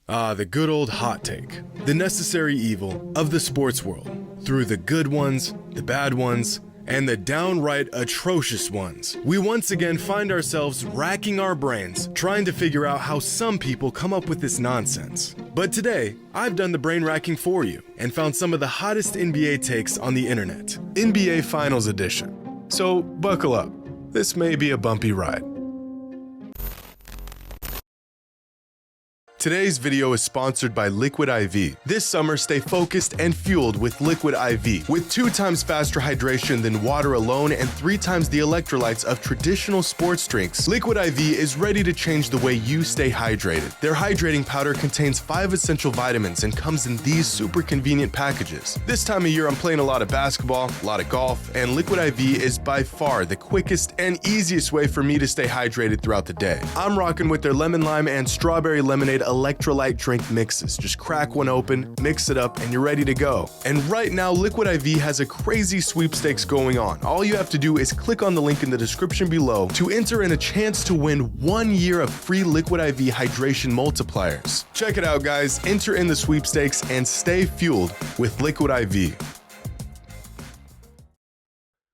Ah, the good old hot take. The necessary evil of the sports world. Through the good ones, the bad ones, and the downright atrocious ones. We once again find ourselves racking our brains, trying to figure out how some people come up with this nonsense. But today, I've done the brain racking for you and found some of the hottest NBA takes on the internet. NBA Finals Edition. So buckle up. This may be a bumpy ride. Today's video is sponsored by Liquid IV. This summer, stay focused and fueled with Liquid IV. With 2 times faster hydration than water alone and 3 times the electrolytes of traditional sports drinks, Liquid IV is ready to change the way you stay hydrated. Their hydrating powder contains 5 essential vitamins and comes in these super convenient packages. This time of year, I'm playing a lot of basketball, a lot of golf, and Liquid IV is by far the quickest and easiest way for me to stay hydrated throughout the day. I'm rocking with their lemon lime and strawberry lemonade electrolyte drink mixes. Just crack one open, mix it up, and you're ready to go. And right now, Liquid IV has a crazy sweepstakes going on. All you have to do is click on the link in the description below to enter in a chance to win 1 year of free Liquid IV hydration multipliers. Check it out, guys. Enter in the sweepstakes and stay fueled with Liquid IV.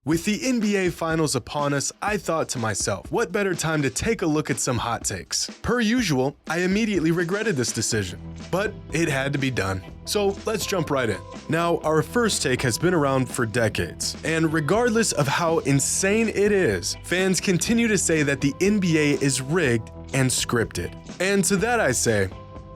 With the NBA Finals upon us, I thought to myself, what better time to take a look at some hot takes? Per usual, I immediately regretted this decision, but it had to be done. So let's jump right in. Now, our first take has been around for decades, and regardless of how insane it is, fans continue to say that the NBA is rigged and scripted. And to that I say,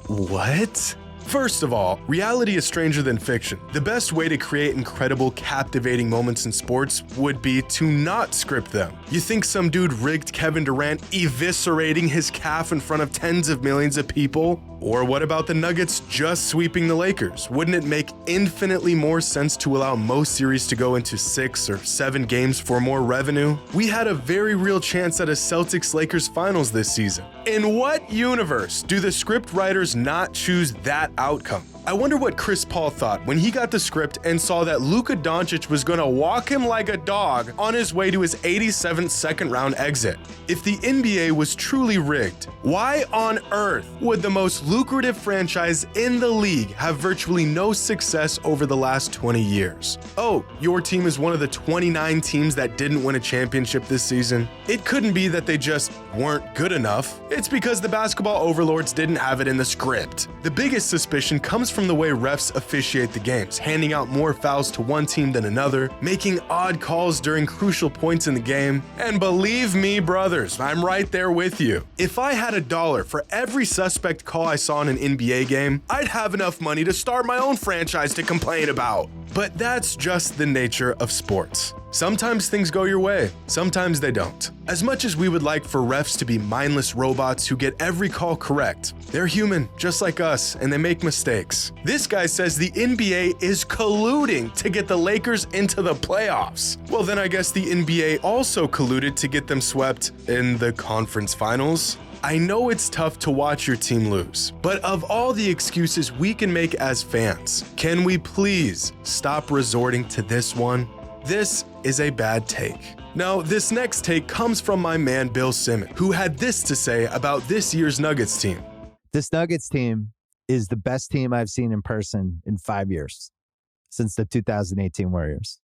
what? First of all, reality is stranger than fiction. The best way to create incredible, captivating moments in sports would be to not script them. You think some dude rigged Kevin Durant eviscerating his calf in front of tens of millions of people? Or what about the Nuggets just sweeping the Lakers? Wouldn't it make infinitely more sense to allow most series to go into 6 or 7 games for more revenue? We had a very real chance at a Celtics-Lakers finals this season. In what universe do the script writers not choose that outcome? I wonder what Chris Paul thought when he got the script and saw that Luka Doncic was going to walk him like a dog on his way to his 87th second-round exit. If the NBA was truly rigged, why on earth would the most lucrative franchise in the league have virtually no success over the last 20 years? Oh, your team is one of the 29 teams that didn't win a championship this season? It couldn't be that they just weren't good enough. It's because the basketball overlords didn't have it in the script. The biggest suspicion comes from the way refs officiate the games, handing out more fouls to one team than another, making odd calls during crucial points in the game. And believe me, brothers, I'm right there with you. If I had $1 for every suspect call I saw in an NBA game, I'd have enough money to start my own franchise to complain about. But that's just the nature of sports. Sometimes things go your way, sometimes they don't. As much as we would like for refs to be mindless robots who get every call correct, they're human, just like us, and they make mistakes. This guy says the NBA is colluding to get the Lakers into the playoffs. Well, then I guess the NBA also colluded to get them swept in the conference finals. I know it's tough to watch your team lose, but of all the excuses we can make as fans, can we please stop resorting to this one? This is a bad take. Now, this next take comes from my man Bill Simmons, who had this to say about this year's Nuggets team. This Nuggets team is the best team I've seen in person in 5 years, since the 2018 Warriors.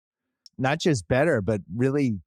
Not just better, but really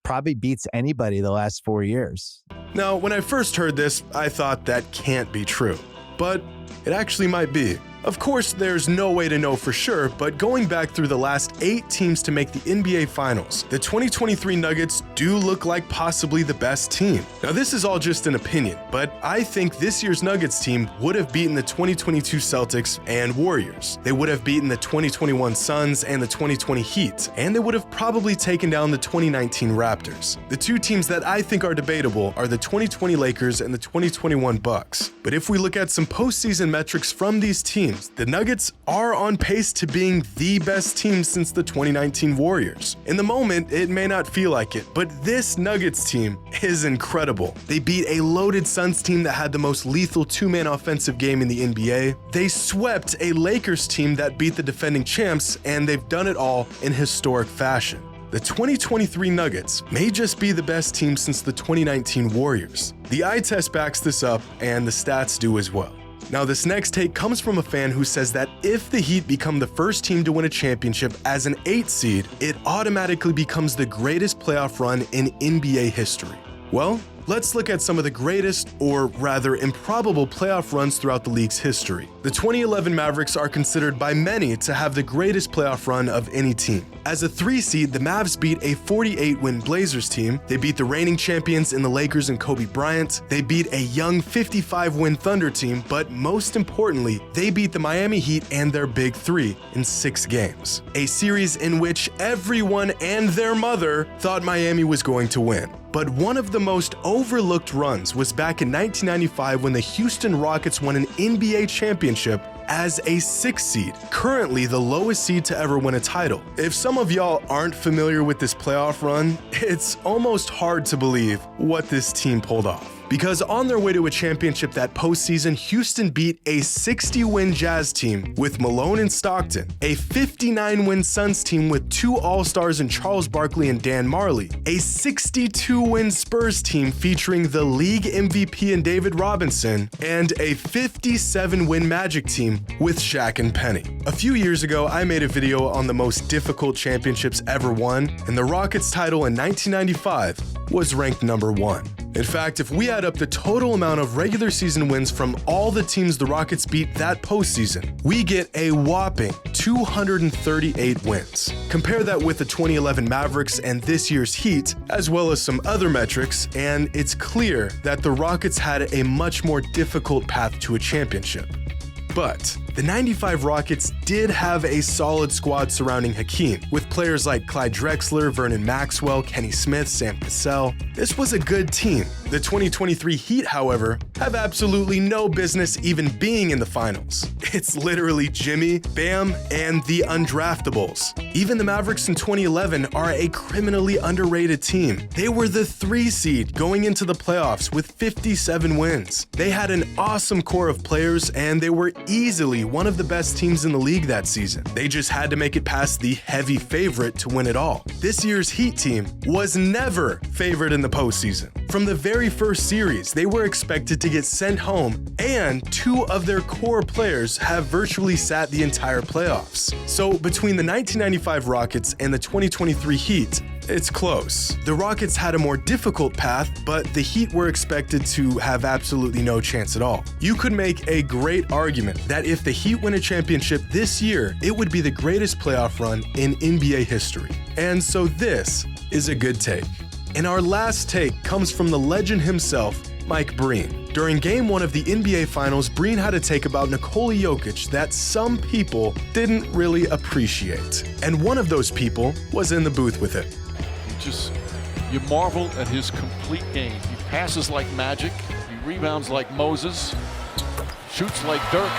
probably beats anybody the last 4 years. Now, when I first heard this, I thought that can't be true, but it actually might be. Of course, there's no way to know for sure, but going back through the last 8 teams to make the NBA Finals, the 2023 Nuggets do look like possibly the best team. Now, this is all just an opinion, but I think this year's Nuggets team would have beaten the 2022 Celtics and Warriors. They would have beaten the 2021 Suns and the 2020 Heat, and they would have probably taken down the 2019 Raptors. The 2 teams that I think are debatable are the 2020 Lakers and the 2021 Bucks. But if we look at some postseason metrics from these teams, the Nuggets are on pace to being the best team since the 2019 Warriors. In the moment, it may not feel like it, but this Nuggets team is incredible. They beat a loaded Suns team that had the most lethal 2-man offensive game in the NBA. They swept a Lakers team that beat the defending champs, and they've done it all in historic fashion. The 2023 Nuggets may just be the best team since the 2019 Warriors. The eye test backs this up, and the stats do as well. Now, this next take comes from a fan who says that if the Heat become the first team to win a championship as an 8 seed, it automatically becomes the greatest playoff run in NBA history. Well, let's look at some of the greatest, or rather improbable, playoff runs throughout the league's history. The 2011 Mavericks are considered by many to have the greatest playoff run of any team. As a 3 seed, the Mavs beat a 48-win Blazers team, they beat the reigning champions in the Lakers and Kobe Bryant, they beat a young 55-win Thunder team, but most importantly, they beat the Miami Heat and their Big Three in 6 games. A series in which everyone and their mother thought Miami was going to win. But one of the most overlooked runs was back in 1995 when the Houston Rockets won an NBA championship as a 6 seed, currently the lowest seed to ever win a title. If some of y'all aren't familiar with this playoff run, it's almost hard to believe what this team pulled off. Because on their way to a championship that postseason, Houston beat a 60-win Jazz team with Malone and Stockton, a 59-win Suns team with 2 All-Stars in Charles Barkley and Dan Marley, a 62-win Spurs team featuring the league MVP in David Robinson, and a 57-win Magic team with Shaq and Penny. A few years ago, I made a video on the most difficult championships ever won, and the Rockets title in 1995 was ranked number 1. In fact, if we add up the total amount of regular season wins from all the teams the Rockets beat that postseason, we get a whopping 238 wins. Compare that with the 2011 Mavericks and this year's Heat, as well as some other metrics, and it's clear that the Rockets had a much more difficult path to a championship. But the 95 Rockets did have a solid squad surrounding Hakeem, with players like Clyde Drexler, Vernon Maxwell, Kenny Smith, Sam Cassell. This was a good team. The 2023 Heat, however, have absolutely no business even being in the finals. It's literally Jimmy, Bam, and the undraftables. Even the Mavericks in 2011 are a criminally underrated team. They were the 3 seed going into the playoffs with 57 wins. They had an awesome core of players, and they were easily one of the best teams in the league that season. They just had to make it past the heavy favorite to win it all. This year's Heat team was never favored in the postseason. From the very first series, they were expected to get sent home, and 2 of their core players have virtually sat the entire playoffs. So between the 1995 Rockets and the 2023 Heat, it's close. The Rockets had a more difficult path, but the Heat were expected to have absolutely no chance at all. You could make a great argument that if the Heat win a championship this year, it would be the greatest playoff run in NBA history. And so this is a good take. And our last take comes from the legend himself, Mike Breen. During Game 1 of the NBA Finals, Breen had a take about Nikola Jokic that some people didn't really appreciate. And one of those people was in the booth with it. You marvel at his complete game. He passes like magic, he rebounds like Moses, shoots like Dirk.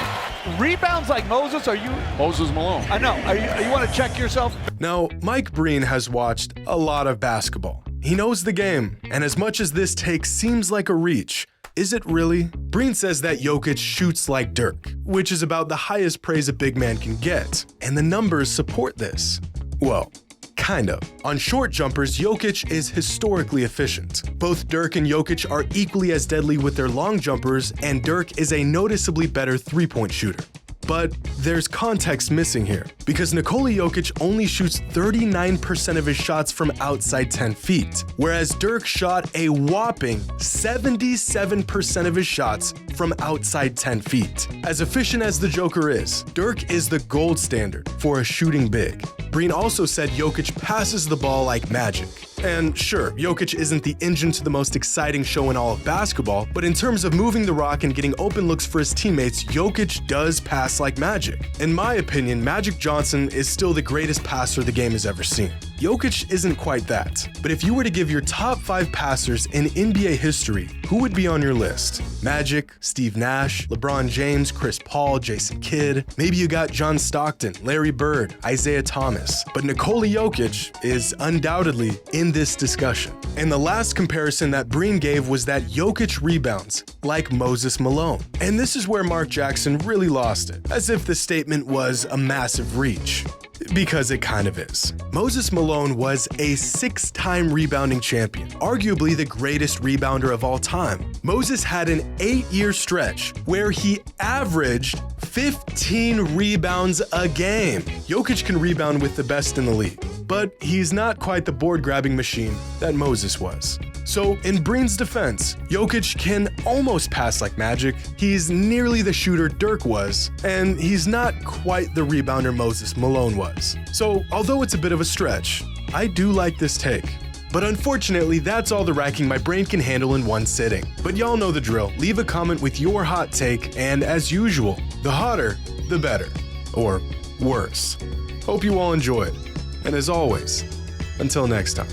Rebounds like Moses? Are you Moses Malone? I know. You want to check yourself? Now, Mike Breen has watched a lot of basketball. He knows the game, and as much as this take seems like a reach, is it really? Breen says that Jokic shoots like Dirk, which is about the highest praise a big man can get, and the numbers support this. Well, kind of. On short jumpers, Jokic is historically efficient. Both Dirk and Jokic are equally as deadly with their long jumpers, and Dirk is a noticeably better three-point shooter. But there's context missing here, because Nikola Jokic only shoots 39% of his shots from outside 10 feet, whereas Dirk shot a whopping 77% of his shots from outside 10 feet. As efficient as the Joker is, Dirk is the gold standard for a shooting big. Breen also said Jokic passes the ball like magic. And sure, Jokic isn't the engine to the most exciting show in all of basketball, but in terms of moving the rock and getting open looks for his teammates, Jokic does pass like magic. In my opinion, Magic Johnson is still the greatest passer the game has ever seen. Jokic isn't quite that, but if you were to give your top 5 passers in NBA history, who would be on your list? Magic, Steve Nash, LeBron James, Chris Paul, Jason Kidd. Maybe you got John Stockton, Larry Bird, Isaiah Thomas. But Nikola Jokic is undoubtedly in this discussion. And the last comparison that Breen gave was that Jokic rebounds like Moses Malone. And this is where Mark Jackson really lost it, as if the statement was a massive reach. Because it kind of is. Moses Malone was a 6-time rebounding champion, arguably the greatest rebounder of all time. Moses had an 8-year stretch where he averaged 15 rebounds a game. Jokic can rebound with the best in the league, but he's not quite the board-grabbing machine that Moses was. So, in Breen's defense, Jokic can almost pass like magic, he's nearly the shooter Dirk was, and he's not quite the rebounder Moses Malone was. So, although it's a bit of a stretch, I do like this take. But unfortunately, that's all the racking my brain can handle in one sitting. But y'all know the drill. Leave a comment with your hot take, and as usual, the hotter, the better. Or worse. Hope you all enjoy it. And as always, until next time.